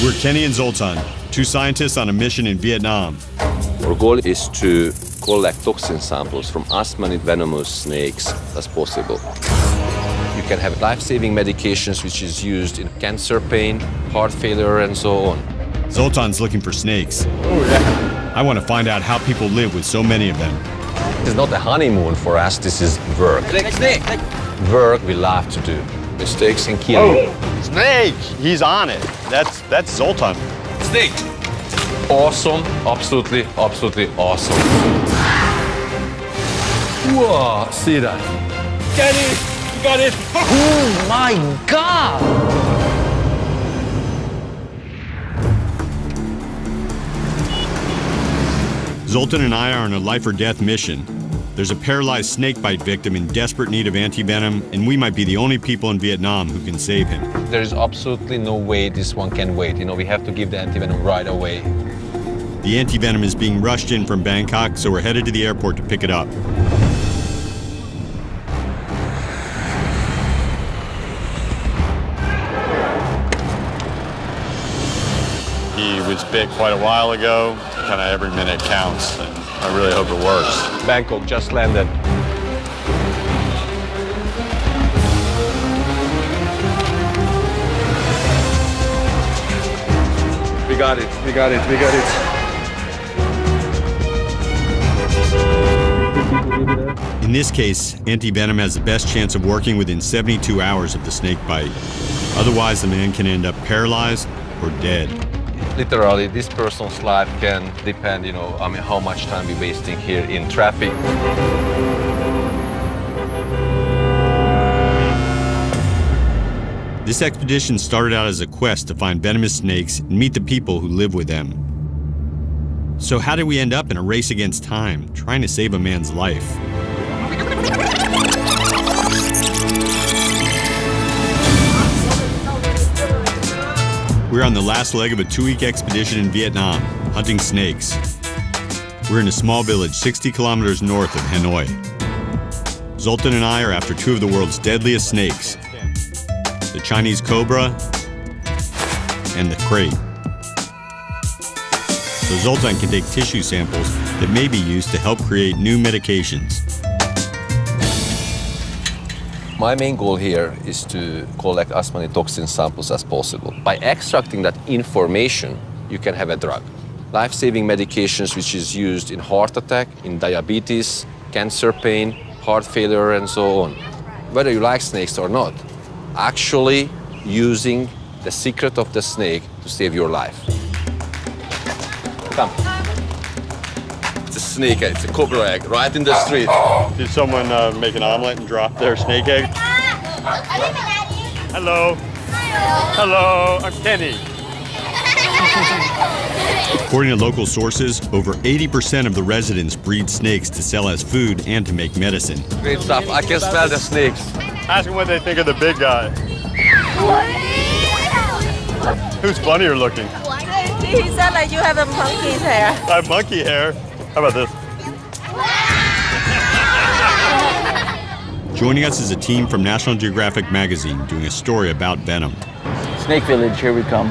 We're Kenny and Zoltan, two scientists on a mission in Vietnam. Our goal is to collect toxin samples from as many venomous snakes as possible. You can have life-saving medications which is used in cancer pain, heart failure, and so on. Zoltan's looking for snakes. Oh, yeah. I want to find out how people live with so many of them. This is not a honeymoon for us, this is work. Snake. Work we love to do. Mistakes and killing. Oh, snake! He's on it. That's Zoltan. Snake! Awesome, absolutely awesome. Whoa, see that? Get it! You got it! Oh my God! Zoltan and I are on a life or death mission. There's a paralyzed snakebite victim in desperate need of anti-venom, and we might be the only people in Vietnam who can save him. There is absolutely no way this one can wait. You know, we have to give the anti-venom right away. The anti-venom is being rushed in from Bangkok, so we're headed to the airport to pick it up. He was bit quite a while ago. Kind of every minute counts, and I really hope it works. Bangkok just landed. We got it. In this case, anti-venom has the best chance of working within 72 hours of the snake bite. Otherwise, the man can end up paralyzed or dead. Literally, this person's life can depend, how much time we're wasting here in traffic. This expedition started out as a quest to find venomous snakes and meet the people who live with them. So how did we end up in a race against time, trying to save a man's life? We're on the last leg of a 2-week expedition in Vietnam, hunting snakes. We're in a small village 60 kilometers north of Hanoi. Zoltan and I are after two of the world's deadliest snakes, the Chinese cobra and the crate. So Zoltan can take tissue samples that may be used to help create new medications. My main goal here is to collect as many toxin samples as possible. By extracting that information, you can have a drug. Life-saving medications which is used in heart attack, in diabetes, cancer pain, heart failure, and so on. Whether you like snakes or not, actually using the secret of the snake to save your life. Come. It's a snake egg, it's a cobra egg, right in the street. Did someone make an omelet and drop their snake egg? Hello. Hello, I'm Kenny. According to local sources, over 80% of the residents breed snakes to sell as food and to make medicine. Great stuff. I can smell the snakes. Ask them what they think of the big guy. Who's funnier looking? He said that you have a monkey's hair. I have monkey hair. How about this? Joining us is a team from National Geographic magazine doing a story about venom. Snake Village, here we come.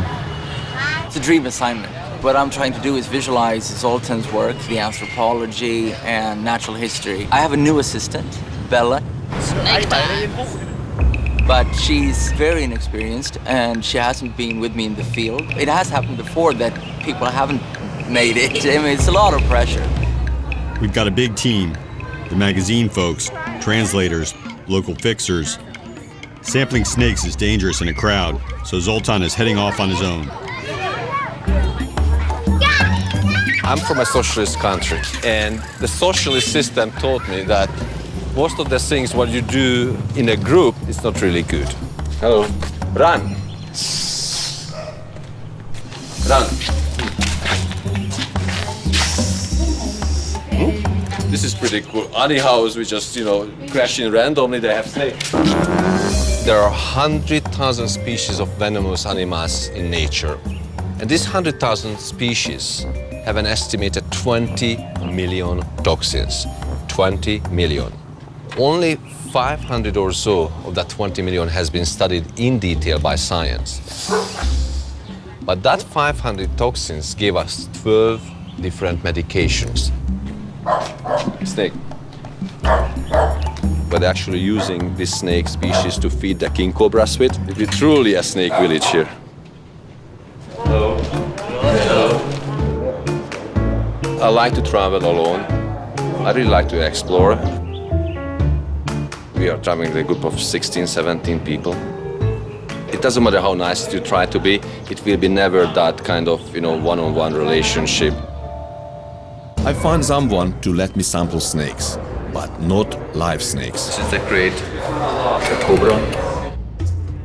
It's a dream assignment. What I'm trying to do is visualize Zoltan's work, the anthropology and natural history. I have a new assistant, Bella. But she's very inexperienced and she hasn't been with me in the field. It has happened before that people haven't made it. I mean, it's a lot of pressure. We've got a big team, the magazine folks, translators, local fixers. Sampling snakes is dangerous in a crowd, so Zoltan is heading off on his own. I'm from a socialist country, and the socialist system taught me that most of the things what you do in a group is not really good. Hello. Run. Run. This is pretty cool. Any house we just, crash in randomly, they have snakes. There are 100,000 species of venomous animals in nature. And these 100,000 species have an estimated 20 million toxins. 20 million. Only 500 or so of that 20 million has been studied in detail by science. But that 500 toxins gave us 12 different medications. Snake. But actually using this snake species to feed the king cobras with. It's truly a snake village here. Hello. Hello. I like to travel alone. I really like to explore. We are traveling with a group of 16, 17 people. It doesn't matter how nice you try to be, it will be never that kind of, one-on-one relationship. I found someone to let me sample snakes, but not live snakes. This is the crate, the cobra.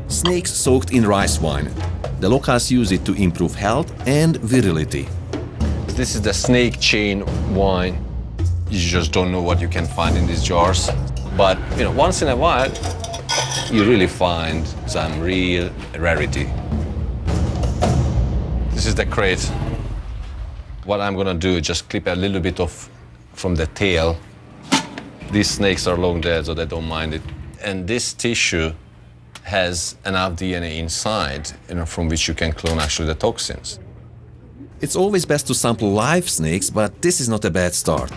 Snakes soaked in rice wine. The locals use it to improve health and virility. This is the snake chain wine. You just don't know what you can find in these jars. But, once in a while, you really find some real rarity. This is the crate. What I'm gonna do is just clip a little bit of from the tail. These snakes are long dead, so they don't mind it. And this tissue has enough DNA inside, from which you can clone actually the toxins. It's always best to sample live snakes, but this is not a bad start.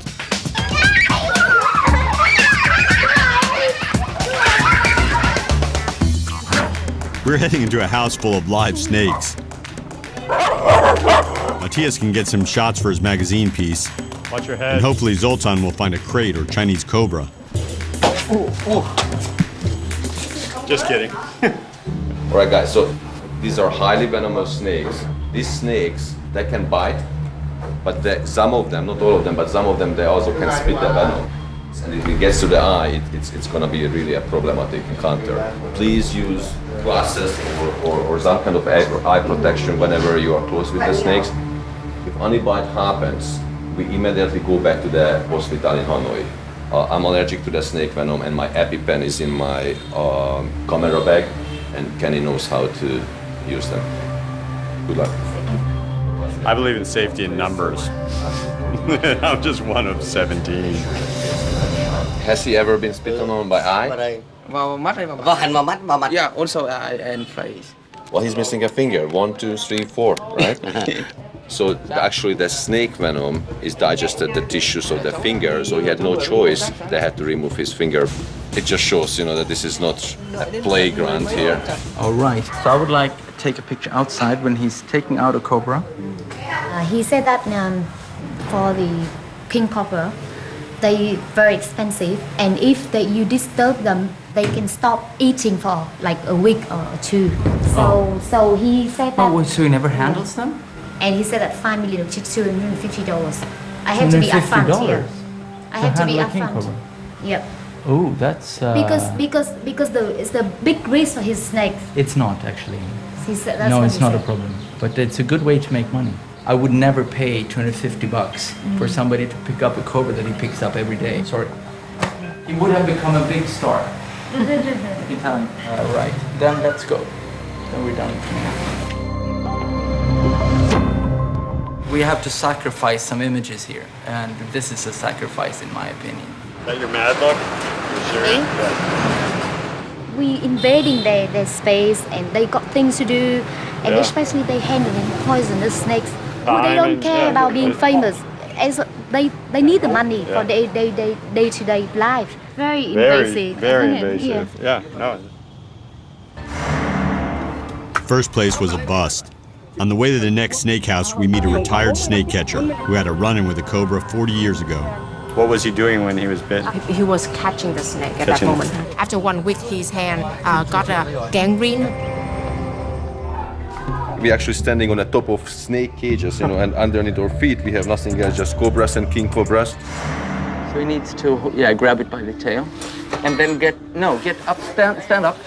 We're heading into a house full of live snakes. Matthias can get some shots for his magazine piece. Watch your head. And hopefully Zoltan will find a crate or Chinese cobra. Just kidding. All right, guys, so these are highly venomous snakes. These snakes, they can bite, but some of them, not all of them, but some of them, they also can spit the venom. And if it gets to the eye, it's gonna be really a problematic encounter. Please use glasses or some kind of eye protection whenever you are close with the snakes. If any bite happens, we immediately go back to the hospital in Hanoi. I'm allergic to the snake venom, and my EpiPen is in my camera bag, and Kenny knows how to use them. Good luck. I believe in safety in numbers. I'm just one of 17. Has he ever been spit on by eye? Vào mắt hay vào mặt? Yeah, also and face. Well, he's missing a finger. 1, 2, 3, 4, right? So actually the snake venom is digested the tissues of the finger, so he had no choice. They had to remove his finger. It just shows, that this is not a playground here. All right. So I would like to take a picture outside when he's taking out a cobra. He said that for the king cobra, they very expensive, and if you disturb them, they can stop eating for like a week or two. So he said that. Oh, so he never handles them? And he said that $5 million to $250. I have to be upfront here. I have to be upfront. Yep. Oh, that's because it's the big risk for his snakes. It's not actually. He said that's no, what it's he not said. a problem. But it's a good way to make money. I would never pay $250 for somebody to pick up a cobra that he picks up every day. Sorry. He would have become a big star. You tell him. All right. Then let's go. Then we're done. We have to sacrifice some images here, and this is a sacrifice in my opinion. Is that your mad look? You sure? We invading their space, and they got things to do, and especially they handling poisonous snakes. They don't care about being famous. As they need the money for their day-to-day life. Very invasive. Very invasive. Yeah, no. First place was a bust. On the way to the next snake house, we meet a retired snake catcher who had a run-in with a cobra 40 years ago. What was he doing when he was bit? He was catching the snake at that moment. After 1 week, his hand got a gangrene. We're actually standing on the top of snake cages, and underneath our feet we have nothing else, just cobras and king cobras. So he needs to, grab it by the tail, and then get up, stand up.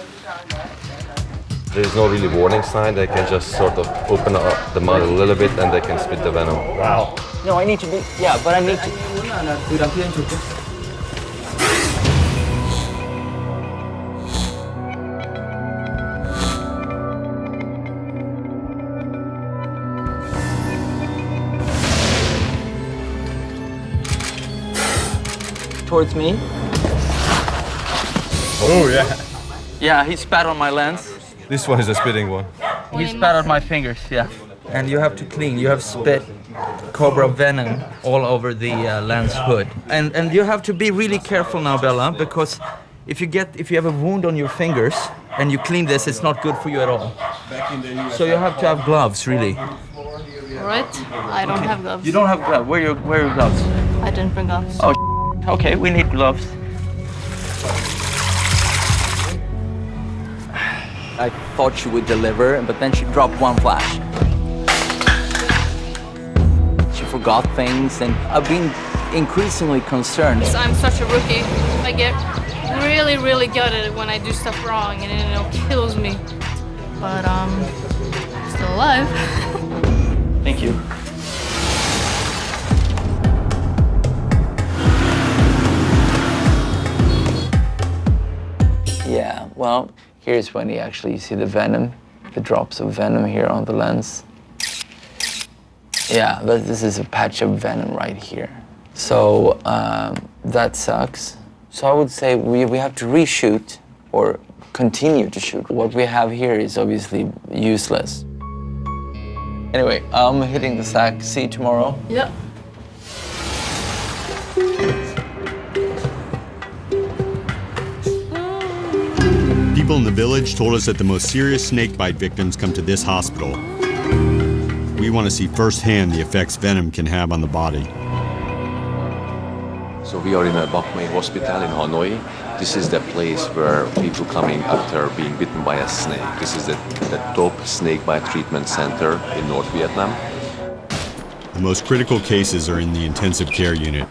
There is no really warning sign. They can just sort of open up the mouth a little bit and they can spit the venom. Wow. No, I need to be, but I need to. Towards me. Oh, yeah. Yeah, he spat on my lens. This one is a spitting one. He spat on my fingers, yeah. and you have to clean. You have spit cobra venom all over the lens hood. And you have to be really careful now, Bella, because if you have a wound on your fingers and you clean this, it's not good for you at all. So you have to have gloves, really. Right? I don't have gloves. You don't have gloves. Where are your gloves? I didn't bring gloves. Oh, okay, we need gloves. I thought she would deliver, but then she dropped one flash. She forgot things, and I've been increasingly concerned. I'm such a rookie. I get really, really gutted when I do stuff wrong, and it kills me. But still alive. Thank you. Yeah, well, here's when you see the venom, the drops of venom here on the lens. Yeah, this is a patch of venom right here. So that sucks. So I would say we have to reshoot or continue to shoot. What we have here is obviously useless. Anyway, I'm hitting the sack. See you tomorrow. Yeah. People in the village told us that the most serious snakebite victims come to this hospital. We want to see firsthand the effects venom can have on the body. So we are in a Bach Mai hospital in Hanoi. This is the place where people coming after being bitten by a snake. This is the top snake bite treatment center in North Vietnam. The most critical cases are in the intensive care unit.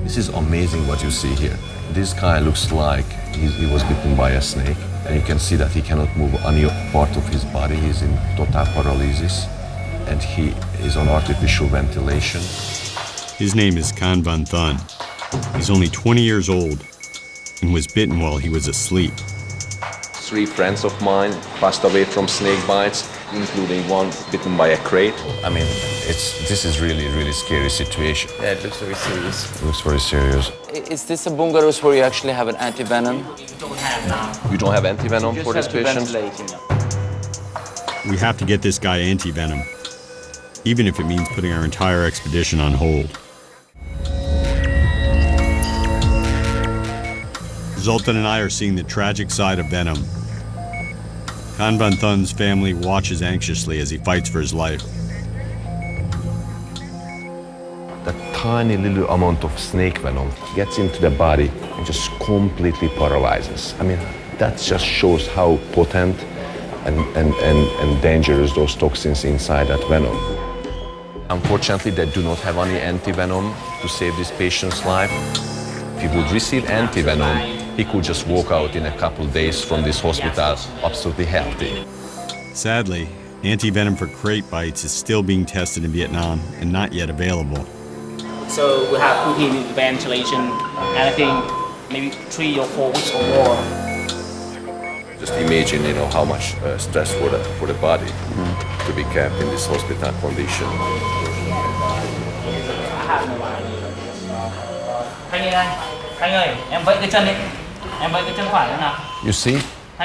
This is amazing what you see here. This guy looks like he was bitten by a snake, and you can see that he cannot move any part of his body. He's in total paralysis, and he is on artificial ventilation. His name is Can Van Thun. He's only 20 years old and was bitten while he was asleep. 3 friends of mine passed away from snake bites, including one bitten by a crate. I mean, this is really scary situation. Yeah, it looks very serious. It looks very serious. Is this a bungalows where you actually have an anti-venom? You don't have anti-venom for this patient? We have to get this guy anti-venom, even if it means putting our entire expedition on hold. Zoltan and I are seeing the tragic side of venom. Can Van Thun's family watches anxiously as he fights for his life. That tiny little amount of snake venom gets into the body and just completely paralyzes. I mean, that just shows how potent and dangerous those toxins inside that venom. Unfortunately, they do not have any anti-venom to save this patient's life. If he would receive anti-venom, he could just walk out in a couple of days from this hospital absolutely healthy. Sadly, anti-venom for crate bites is still being tested in Vietnam and not yet available. So we have put him in ventilation, and I think maybe 3 or 4 weeks or more. Just imagine, how much stress for the body to be kept in this hospital condition. You see,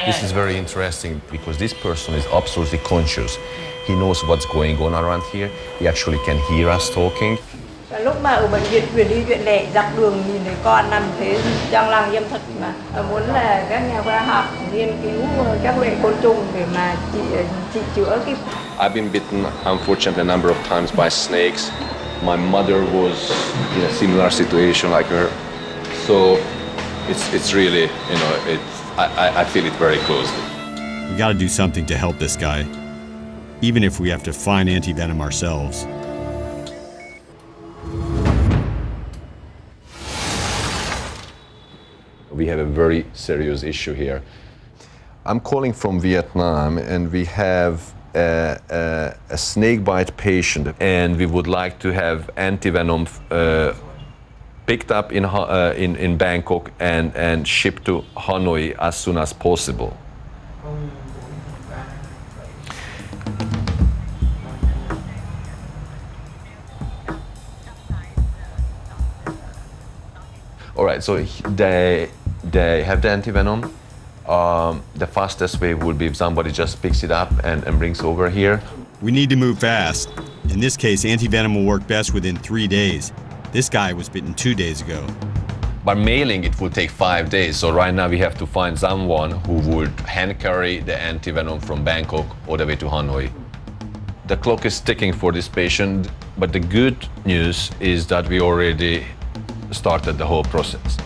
this is very interesting because this person is absolutely conscious. He knows what's going on around here. He actually can hear us talking. Lúc mà ở bệnh viện chuyển đi viện lẻ dọc đường nhìn thấy con nằm thế trong làng yêm thật mà muốn là các nhà khoa học nghiên cứu các loại côn trùng để mà trị chữa cái. I've been bitten, unfortunately, a number of times by snakes. My mother was in a similar situation like her, so it's really, I feel it very closely. We got to do something to help this guy, even if we have to find anti-venom ourselves. We have a very serious issue here. I'm calling from Vietnam, and we have a snakebite patient, and we would like to have anti-venom picked up in Bangkok and shipped to Hanoi as soon as possible. All right, so they have the anti-venom. The fastest way would be if somebody just picks it up and brings over here. We need to move fast. In this case, anti-venom will work best within 3 days. This guy was bitten 2 days ago. By mailing, it would take 5 days. So right now we have to find someone who would hand carry the antivenom from Bangkok all the way to Hanoi. The clock is ticking for this patient, but the good news is that we already started the whole process.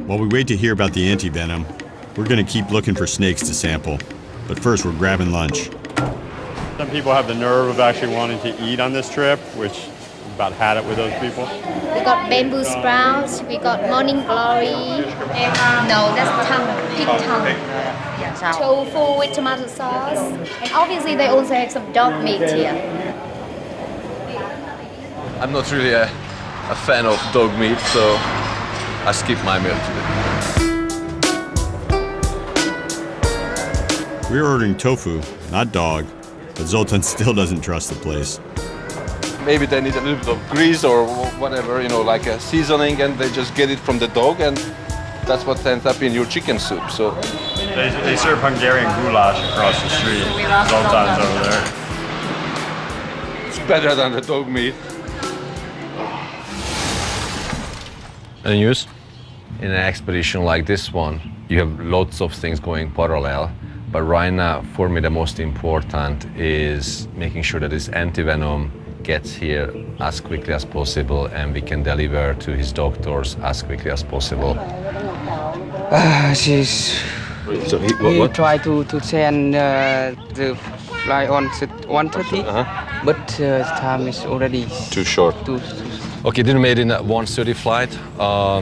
While we wait to hear about the anti-venom, we're going to keep looking for snakes to sample. But first, we're grabbing lunch. Some people have the nerve of actually wanting to eat on this trip, which about had it with those people. We got bamboo sprouts, we got morning glory. No, that's tongue, pig tongue. Tofu with tomato sauce. And obviously they also have some dog meat here. I'm not really a fan of dog meat, so I skipped my meal today. We're ordering tofu, not dog, but Zoltan still doesn't trust the place. Maybe they need a little bit of grease or whatever, you know, like a seasoning, and they just get it from the dog, and that's what ends up in your chicken soup. So They serve Hungarian goulash across the street. Zoltan's over there. it's better than the dog meat. Any news? In an expedition like this one, you have lots of things going parallel. But right now, for me, the most important is making sure that this antivenom gets here as quickly as possible and we can deliver to his doctors as quickly as possible. So he tried to send the flight on 1:30, but time is already Too short. Okay, didn't make it in that 1:30 flight.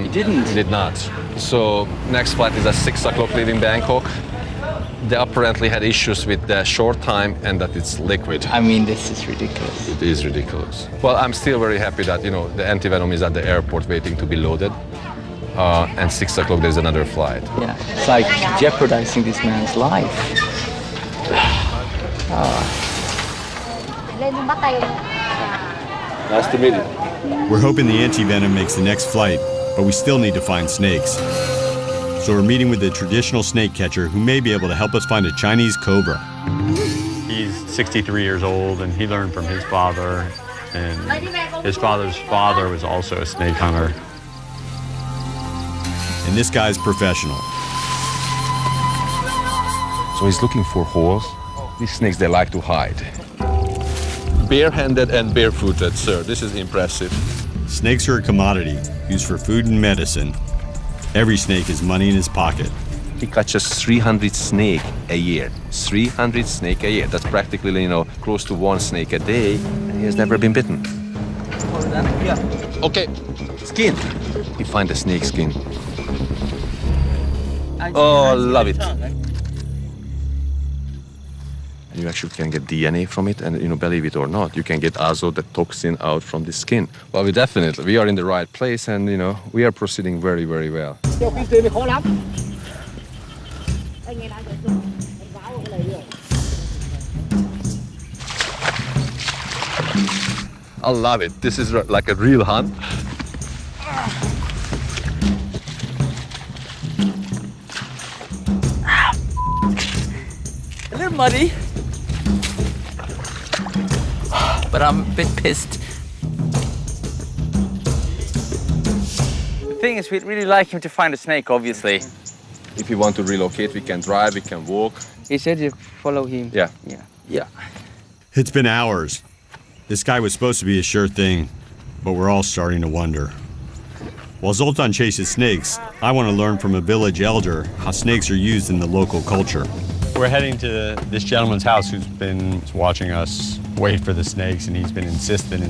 He didn't? He did not. So next flight is at 6 o'clock leaving Bangkok. They apparently had issues with the short time and that it's liquid. I mean, this is ridiculous. It is ridiculous. Well, I'm still very happy that, you know, the antivenom is at the airport waiting to be loaded. And 6 o'clock there's another flight. Yeah, it's like jeopardizing this man's life. Nice to meet you. We're hoping the anti-venom makes the next flight, but we still need to find snakes. So we're meeting with a traditional snake catcher who may be able to help us find a Chinese cobra. He's 63 years old, and he learned from his father, and his father's father was also a snake hunter. And this guy's professional. So he's looking for holes. These snakes, they like to hide. Barehanded and barefooted, sir. This is impressive. Snakes are a commodity used for food and medicine. Every snake is money in his pocket. He catches 300 snake a year. 300 snake a year. That's practically, you know, close to 1 snake a day, and he has never been bitten. Okay, skin. You find the snake skin. Oh, love it. And you actually can get DNA from it, and, you know, believe it or not, you can get azo, the toxin, out from the skin. Well, we are in the right place, and, you know, we are proceeding very, very well. I love it. This is like a real hunt. A little muddy, but I'm a bit pissed. The thing is, we'd really like him to find a snake, obviously. If you want to relocate, we can drive, we can walk. He said you follow him. Yeah. Yeah. It's been hours. This guy was supposed to be a sure thing, but we're all starting to wonder. While Zoltan chases snakes, I want to learn from a village elder how snakes are used in the local culture. We're heading to this gentleman's house who's been watching us wait for the snakes, and he's been insistent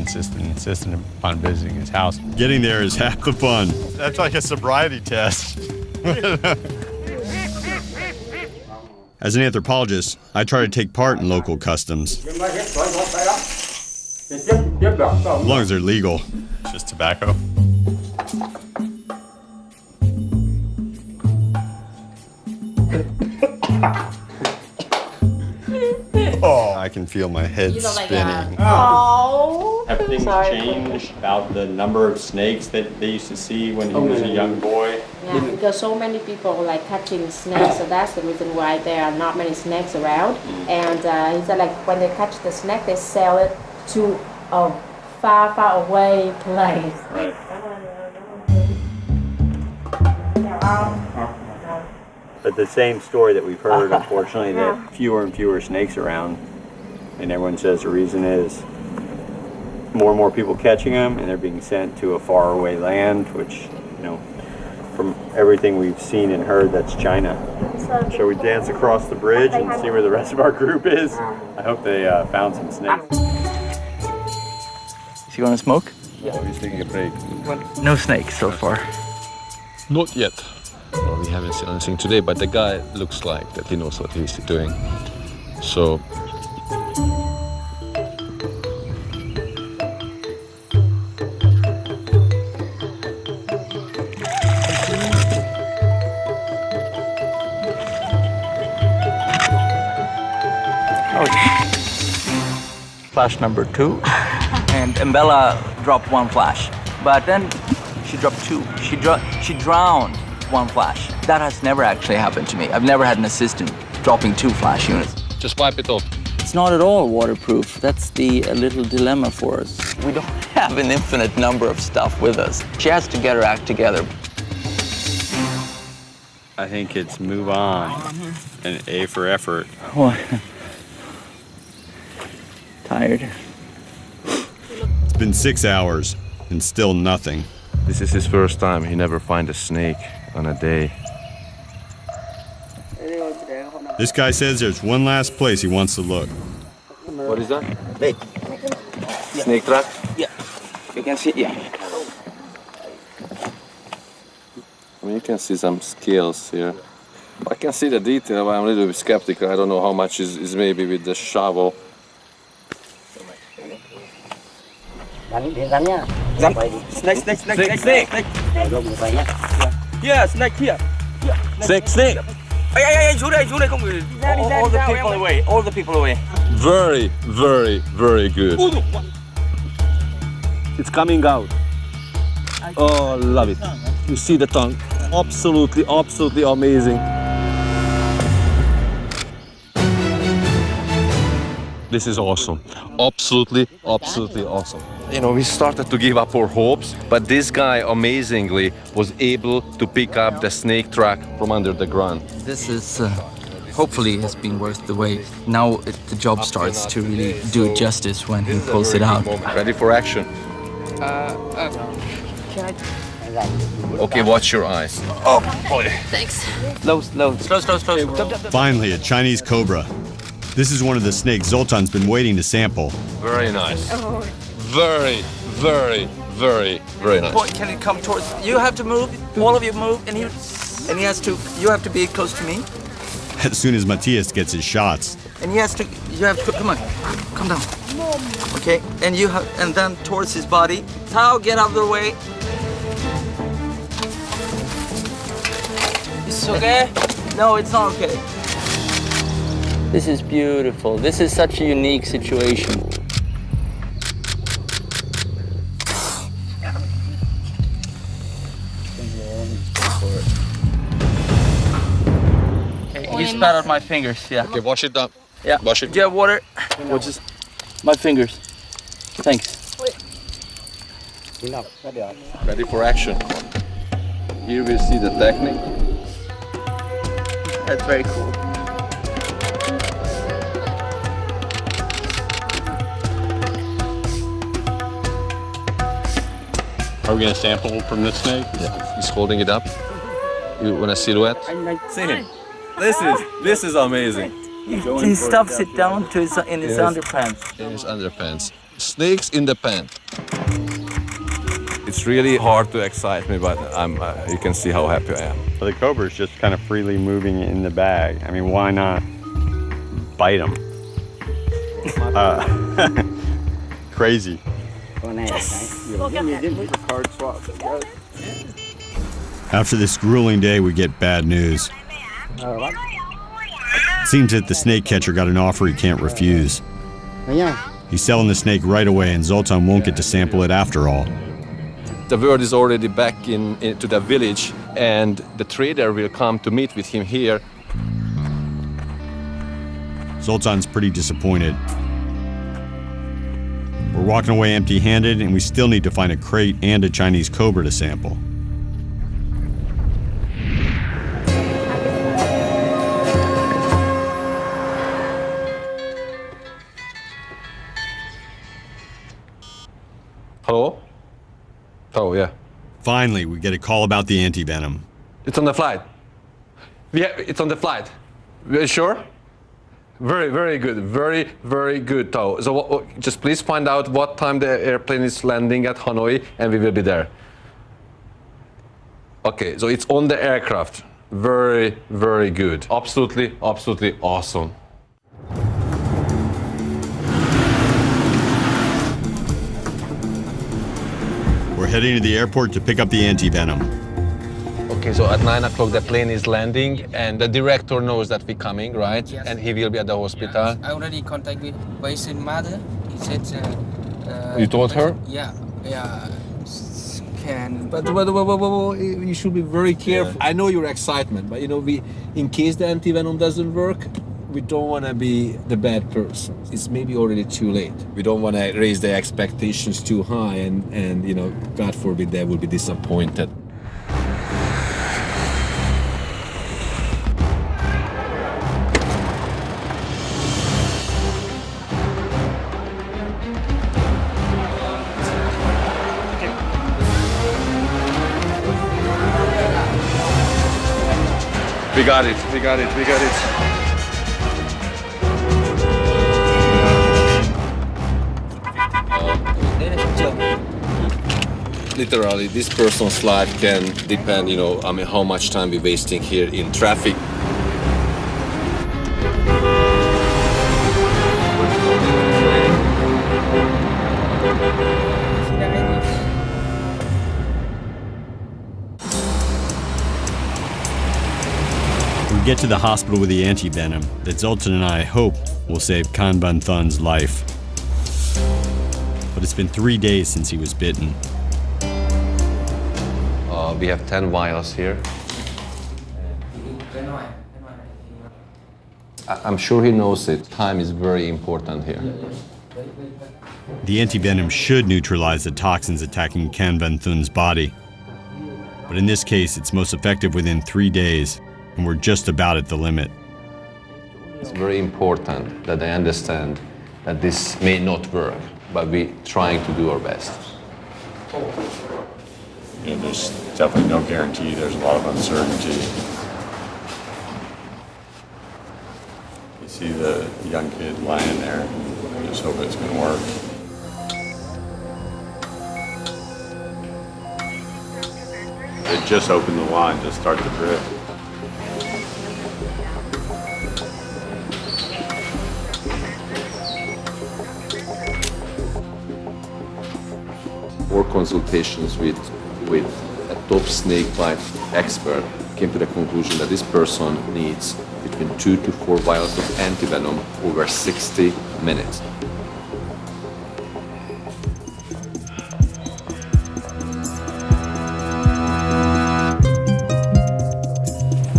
upon visiting his house. Getting there is half the fun. That's like a sobriety test. As an anthropologist, I try to take part in local customs, as long as they're legal. Just tobacco. Oh, I can feel my head spinning. Have things changed about the number of snakes that they used to see when he was a young boy? Because so many people like catching snakes, so that's the reason why there are not many snakes around. And he said like when they catch the snake, they sell it to a far away place. Right. But the same story that we've heard, unfortunately, that fewer and fewer snakes around, and everyone says the reason is more and more people catching them, and they're being sent to a faraway land, which, you know, from everything we've seen and heard, that's China. Shall we dance across the bridge and see where the rest of our group is? I hope they found some snakes. Is he gonna smoke? Oh, he's taking a break. No snakes so far. Not yet. Well, we haven't seen anything today, but the guy looks like that he knows what he's doing. So. Flash number 2. And Mbella dropped 1 flash. But then she dropped 2. She drowned 1 flash. That has never actually happened to me. I've never had an assistant dropping 2 flash units. Just wipe it off. It's not at all waterproof. That's the little dilemma for us. We don't have an infinite number of stuff with us. She has to get her act together. I think it's move on and A for effort. Oh. Tired. It's been 6 hours and still nothing. This is his first time. He never find a snake on a day. This guy says there's one last place he wants to look. What is that? Snake trap? Yeah. You can see, yeah. I mean, you can see some scales here. I can see the detail, but I'm a little bit skeptical. I don't know how much is maybe with the shovel. Snake. Yeah, snake here. Snake. All the people away. Very, very, very good. It's coming out. Oh, love it. You see the tongue. Absolutely amazing. This is awesome. Absolutely awesome. You know, we started to give up our hopes, but this guy amazingly was able to pick up the snake track from under the ground. This is hopefully has been worth the wait. Now the job starts to really do it justice when he pulls it out. Ready for action? Okay, watch your eyes. Oh boy. Thanks. Slow. Finally, a Chinese cobra. This is one of the snakes Zoltan's been waiting to sample. Very nice. Very, very, very, very nice. Boy, can you come towards? You have to move. All of you move, and he has to. You have to be close to me. As soon as Matthias gets his shots. And he has to. You have to. Come on, come down. Okay, and you have, and then towards his body. Tao, get out of the way. It's okay. No, it's not okay. This is beautiful. This is such a unique situation. Okay, you spat out my fingers, yeah. Okay, wash it down. Yeah. Wash it. Do you have water? Watch this. My fingers. Thanks. Ready for action. Here we see the technique. That's very cool. Are we gonna sample from this snake? Yeah. He's holding it up. You want a silhouette? See him. This is amazing. He stuffs it down to his underpants. In his underpants. Snakes in the pan. It's really hard to excite me, but you can see how happy I am. Well, the cobra's just kind of freely moving in the bag. I mean, why not bite him? Crazy. After this grueling day, we get bad news. Seems that the snake catcher got an offer he can't refuse. He's selling the snake right away, and Zoltan won't get to sample it after all. The word is already back into the village and the trader will come to meet with him here. Zoltan's pretty disappointed. We're walking away empty-handed, and we still need to find a crate and a Chinese cobra to sample. Hello? Oh, yeah. Finally, we get a call about the anti-venom. It's on the flight. Yeah, it's on the flight. You sure? Very, very good. Very, very good, Tao. So just please find out what time the airplane is landing at Hanoi, and we will be there. Okay, so it's on the aircraft. Very, very good. Absolutely, absolutely awesome. We're heading to the airport to pick up the anti-venom. Okay, so at 9 o'clock the plane is landing, and the director knows that we're coming, right? Yes. And he will be at the hospital. Yes. I already contacted with patient mother. He said. You told her? Yeah. Can. But you should be very careful. Yeah. I know your excitement, but you know, in case the anti-venom doesn't work, we don't want to be the bad person. It's maybe already too late. We don't want to raise the expectations too high, and you know, God forbid they will be disappointed. We got it. Literally, this person's life can depend, you know, how much time we're wasting here in traffic. We get to the hospital with the anti-venom that Zoltan and I hope will save Khan Bun Thun's life. But it's been 3 days since he was bitten. We have 10 vials here. I'm sure he knows it. Time is very important here. The anti-venom should neutralize the toxins attacking Khan Bun Thun's body. But in this case, it's most effective within 3 days, and we're just about at the limit. It's very important that they understand that this may not work, but we're trying to do our best. You know, there's definitely no guarantee. There's a lot of uncertainty. You see the young kid lying there. I just hope it's going to work. It just opened the line, just started to drip. More consultations with a top snake bite expert came to the conclusion that this person needs between 2 to 4 vials of antivenom over 60 minutes.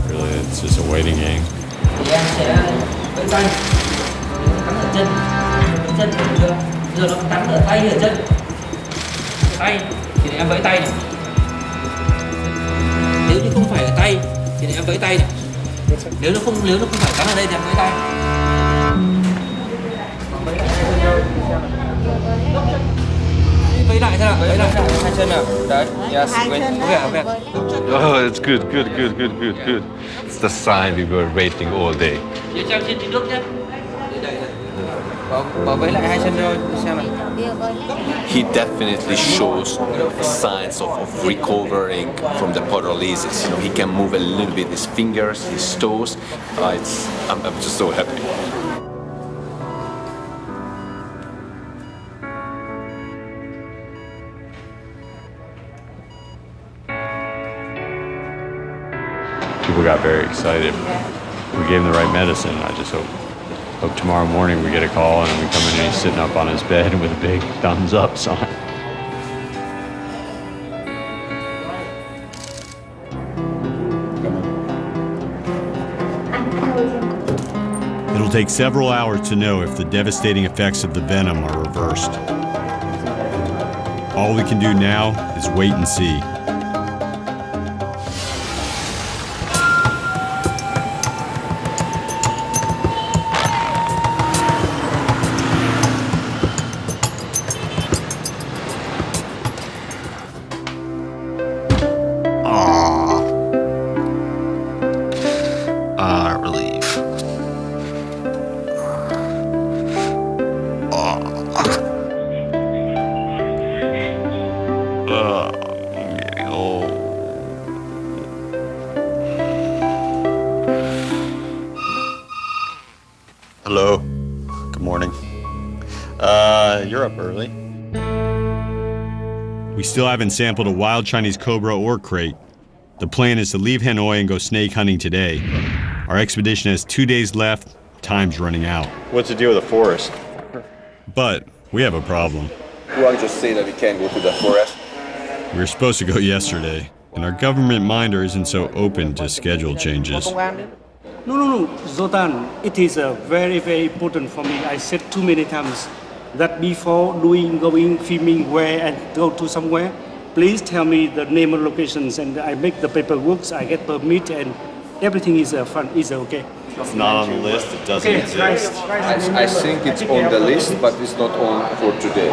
Really, it's just a waiting game. Tay thì em vẫy tay này. Nếu như không phải ở tay thì em vẫy tay này. Nếu nó không phải cắn ở đây thì em vẫy tay. Vẫy lại xem nào, vẫy lại hai chân nào. Đấy. Yes. Wait. Oh, it's good. It's the sign we were waiting all day. Vẫy lại hai chân thôi, xem nào. He definitely shows signs of recovering from the paralysis. You know, he can move a little bit his fingers, his toes. I'm just so happy. People got very excited. We gave him the right medicine. I just hope tomorrow morning we get a call and we come in and he's sitting up on his bed with a big thumbs up sign. It'll take several hours to know if the devastating effects of the venom are reversed. All we can do now is wait and see. Relief. Hello. Good morning. You're up early. We still haven't sampled a wild Chinese cobra or crate. The plan is to leave Hanoi and go snake hunting today. Our expedition has 2 days left. Time's running out. What's the deal with the forest? But we have a problem. Who just say that we can't go to the forest? We were supposed to go yesterday, and our government minder isn't so open to schedule changes. No, Zoltan, it is very, very important for me. I said too many times that before going, filming where and go to somewhere, please tell me the name and locations, and I make the paperwork, I get permit, and everything is okay. It's not on the list, it doesn't exist. I think it's on the list, but it's not on for today.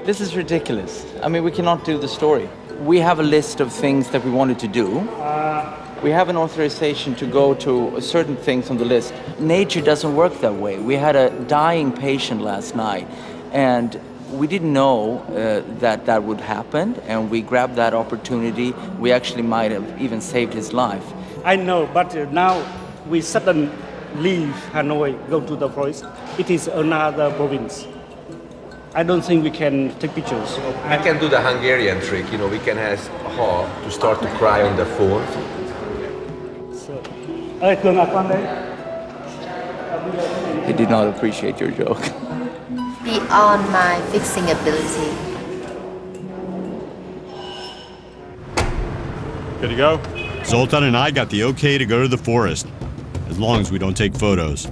This is ridiculous. I mean, we cannot do the story. We have a list of things that we wanted to do. We have an authorization to go to certain things on the list. Nature doesn't work that way. We had a dying patient last night, and we didn't know that would happen, and we grabbed that opportunity. We actually might have even saved his life. I know, but now we suddenly leave Hanoi, go to the forest. It is another province. I don't think we can take pictures. I can do the Hungarian trick, we can ask her to start to cry on the phone. He did not appreciate your joke. Beyond my fixing ability. Good to go? Zoltan and I got the okay to go to the forest, as long as we don't take photos.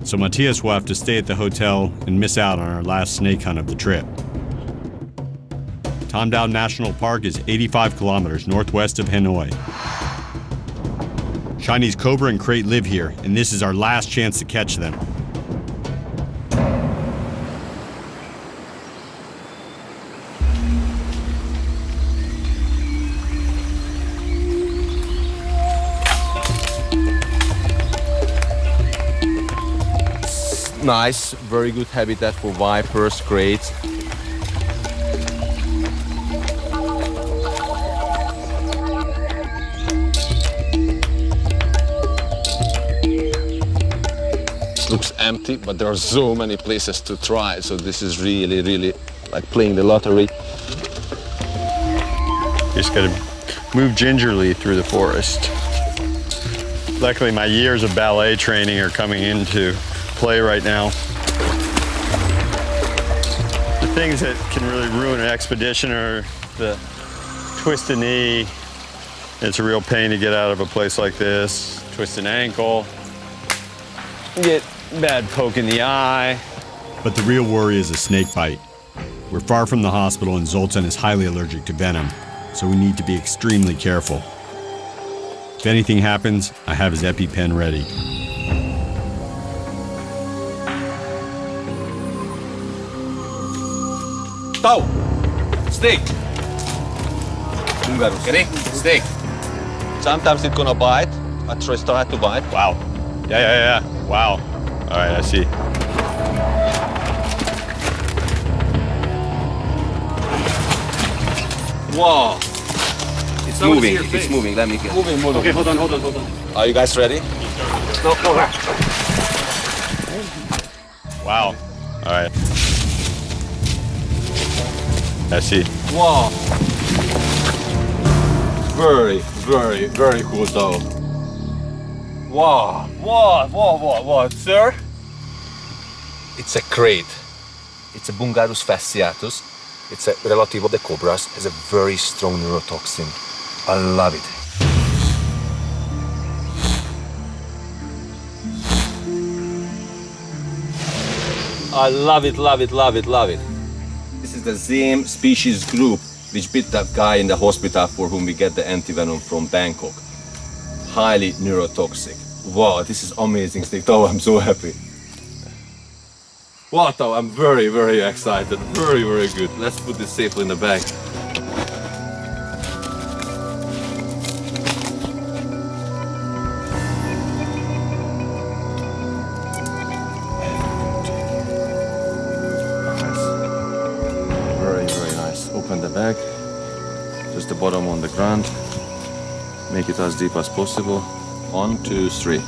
So Matthias will have to stay at the hotel and miss out on our last snake hunt of the trip. Tam Dao National Park is 85 kilometers northwest of Hanoi. Chinese cobra and crate live here, and this is our last chance to catch them. Nice, very good habitat for vipers, crates. Looks empty, but there are so many places to try. So this is really, really like playing the lottery. You just gotta move gingerly through the forest. Luckily, my years of ballet training are coming into play right now. The things that can really ruin an expedition are the twist a knee. It's a real pain to get out of a place like this. Twist an ankle. Get bad poke in the eye. But the real worry is a snake bite. We're far from the hospital and Zoltan is highly allergic to venom, so we need to be extremely careful. If anything happens, I have his EpiPen ready. Tau! Snake! Ready? Snake. Sometimes it's gonna bite. I try to bite. Wow. Yeah. Wow. All right, I see. Wow. It's moving. It's moving. Let me get. Moving. Okay, hold on. Are you guys ready? No. Wow. All right. I see. Wow. Very, very, very cool though. Wow. Sir? It's a crate. It's a Bungarus fasciatus. It's a relative of the cobras. It has a very strong neurotoxin. I love it. I love it, love it, love it, love it. This is the same species group which bit that guy in the hospital for whom we get the antivenom from Bangkok. Highly neurotoxic. Wow, this is amazing snake. Oh, I'm so happy. Wow, Tao, I'm very, very excited. Very, very good. Let's put this safely in the bag. Very, very nice. Open the bag. Just the bottom on the ground. Make it as deep as possible. 1, 2, 3.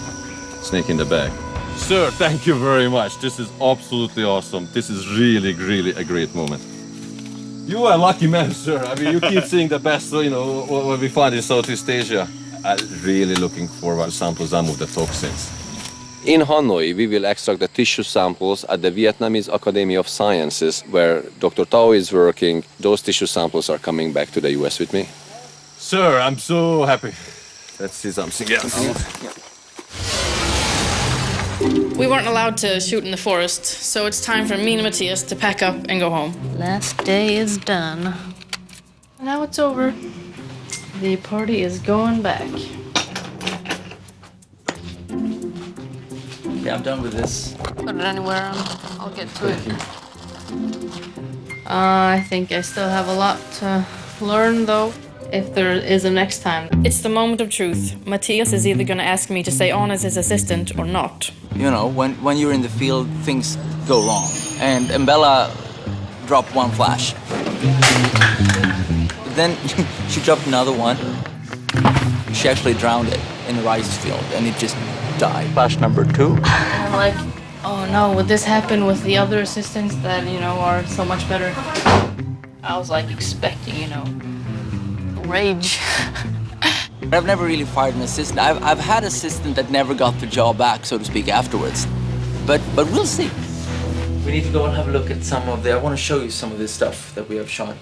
Snake in the bag. Sir, thank you very much. This is absolutely awesome. This is really, really a great moment. You are a lucky man, sir. I mean, you keep seeing the best, you know, what we find in Southeast Asia. I'm really looking forward to sample some of the toxins. In Hanoi, we will extract the tissue samples at the Vietnamese Academy of Sciences, where Dr. Tao is working. Those tissue samples are coming back to the US with me. Sir, I'm so happy. Let's see something else. We weren't allowed to shoot in the forest, so it's time for me and Matthias to pack up and go home. Last day is done. Now it's over. The party is going back. Yeah, I'm done with this. Put it anywhere, I'll get to it. I think I still have a lot to learn, though, if there is a next time. It's the moment of truth. Matthias is either going to ask me to stay on as his assistant or not. You know, when you're in the field, things go wrong. And Bella dropped one flash. Then she dropped another one. She actually drowned it in the rice field, and it just died. Flash number 2. And I'm like, oh no, would this happen with the other assistants that, you know, are so much better? I was like expecting, you know, rage. I've never really fired an assistant. I've had an assistant that never got the job back, so to speak, afterwards. But we'll see. We need to go and have a look at some of the... I want to show you some of this stuff that we have shot,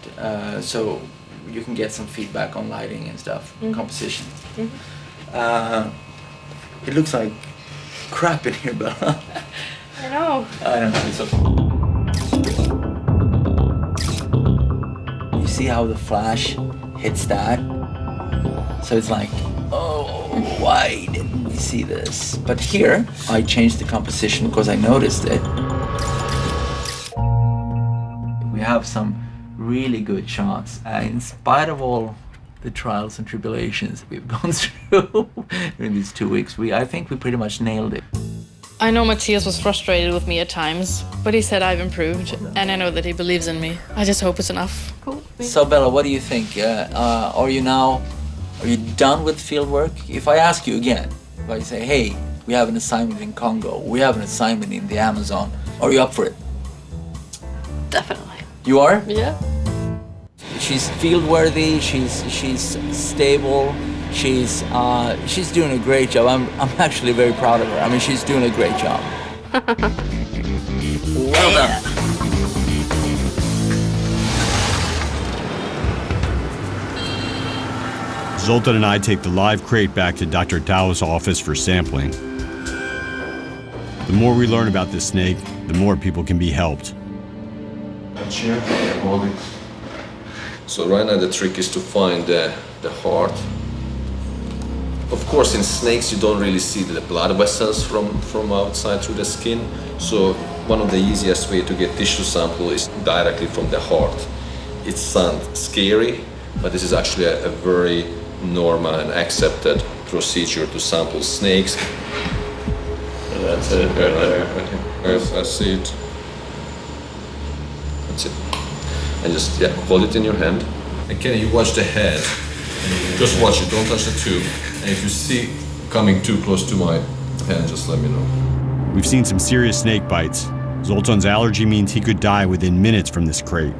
so you can get some feedback on lighting and stuff, composition. It looks like crap in here, Bella. I know. I don't know, it's okay. You see how the flash hits that? So it's like, oh, why didn't we see this? But here, I changed the composition because I noticed it. We have some really good shots. In spite of all the trials and tribulations we've gone through in these 2 weeks, I think we pretty much nailed it. I know Matthias was frustrated with me at times, but he said I've improved, and I know that he believes in me. I just hope it's enough. Cool. So Bella, what do you think? Are you done with field work? If I ask you again, if I say, hey, we have an assignment in Congo, we have an assignment in the Amazon, are you up for it? Definitely. You are? Yeah. She's field worthy, she's stable, she's doing a great job. I'm actually very proud of her. I mean, she's doing a great job. Well done. Zoltan and I take the live crate back to Dr. Tao's office for sampling. The more we learn about this snake, the more people can be helped. So right now the trick is to find the heart. Of course, in snakes you don't really see the blood vessels from outside through the skin. So one of the easiest way to get tissue sample is directly from the heart. It sounds scary, but this is actually a very normal and accepted procedure to sample snakes. And that's it right there. I see it. That's it. And just hold it in your hand. And Kenny, you watch the head. Just watch it, don't touch the tube. And if you see coming too close to my hand, just let me know. We've seen some serious snake bites. Zoltan's allergy means he could die within minutes from this crate.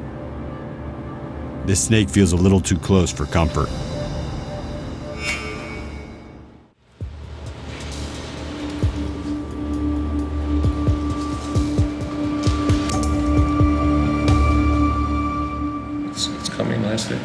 This snake feels a little too close for comfort. It's coming nicely.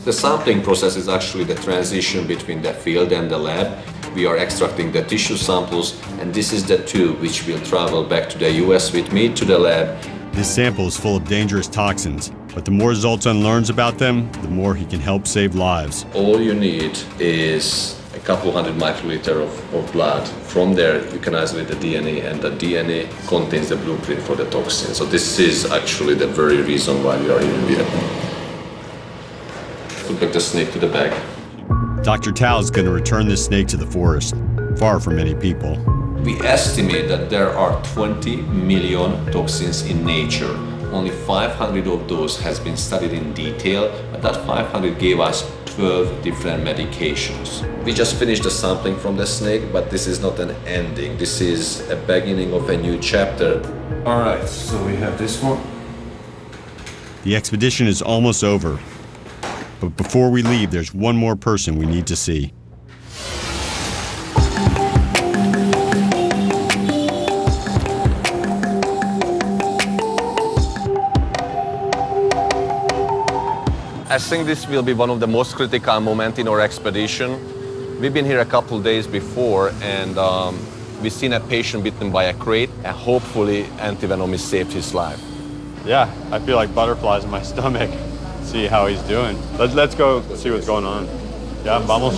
The sampling process is actually the transition between the field and the lab. We are extracting the tissue samples, and this is the tube which will travel back to the US with me to the lab. This sample is full of dangerous toxins, but the more Zoltan learns about them, the more he can help save lives. All you need is a couple hundred microliter of blood. From there, you can isolate the DNA, and the DNA contains the blueprint for the toxin. So this is actually the very reason why we are here in Vietnam. Put back the snake to the bag. Dr. Tao is going to return this snake to the forest, far from many people. We estimate that there are 20 million toxins in nature. Only 500 of those has been studied in detail, but that 500 gave us 12 different medications. We just finished the sampling from the snake, but this is not an ending. This is a beginning of a new chapter. All right, so we have this one. The expedition is almost over. But before we leave, there's one more person we need to see. I think this will be one of the most critical moments in our expedition. We've been here a couple days before, and we've seen a patient bitten by a crate, and hopefully antivenom has saved his life. Yeah, I feel like butterflies in my stomach. See how he's doing. Let's go see what's going on. Yeah, vamos.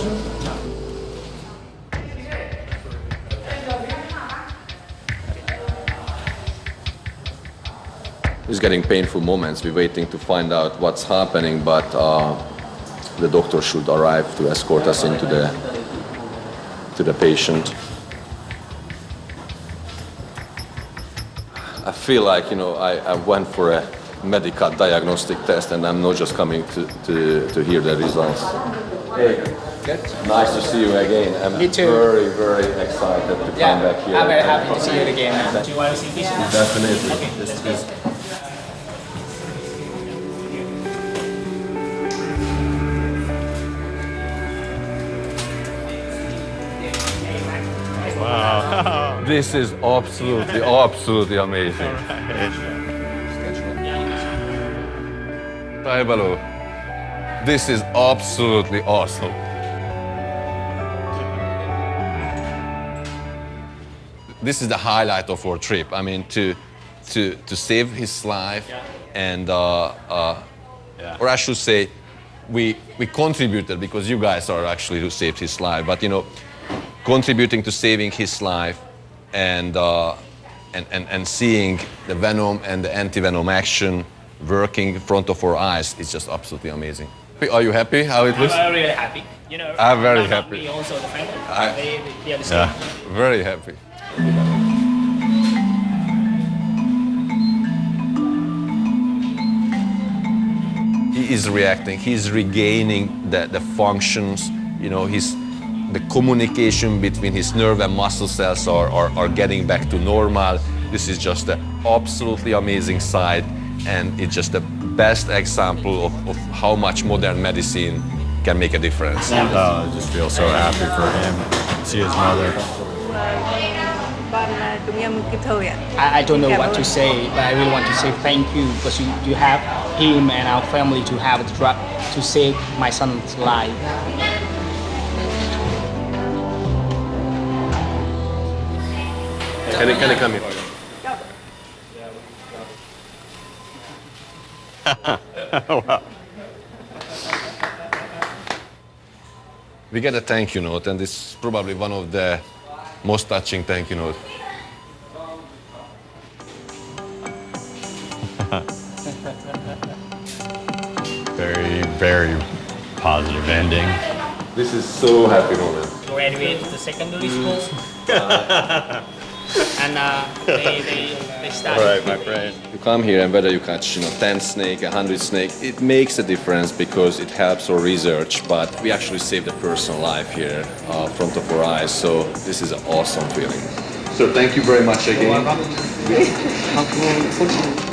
It's getting painful moments. We're waiting to find out what's happening, but the doctor should arrive to escort us into the patient. I feel like, I went for a medical diagnostic test, and I'm not just coming to hear the results. Hey, nice to see you again. I'm Me too. very, very excited to come back here. I'm very happy to see you again. Do you want to see patients? Definitely. Okay, let's go. Wow. This is absolutely amazing. Hi, Balu. This is absolutely awesome. This is the highlight of our trip. I mean, to save his life, and or I should say, we contributed, because you guys are actually who saved his life. But contributing to saving his life, and seeing the venom and the anti-venom action working in front of our eyes is just absolutely amazing. Are you happy how it looks? I'm really happy. I'm very happy. Me also, the family. They are the same. Very happy. He is reacting. He's regaining the functions. The communication between his nerve and muscle cells are getting back to normal. This is just an absolutely amazing sight, and it's just the best example of how much modern medicine can make a difference. I just feel so happy for him. See his mother. I don't know what to say, but I really want to say thank you, because you have him and our family to have a drug to save my son's life. Can I come here? Wow. We get a thank you note, and this is probably one of the most touching thank you notes. Very, very positive ending. This is so happy moment. Graduate the secondary school. And they started. All right, my friend. You come here, and whether you catch 10 snake, 100 snake, it makes a difference because it helps our research. But we actually saved a person's life here in front of our eyes. So this is an awesome feeling. So thank you very much again. You're welcome.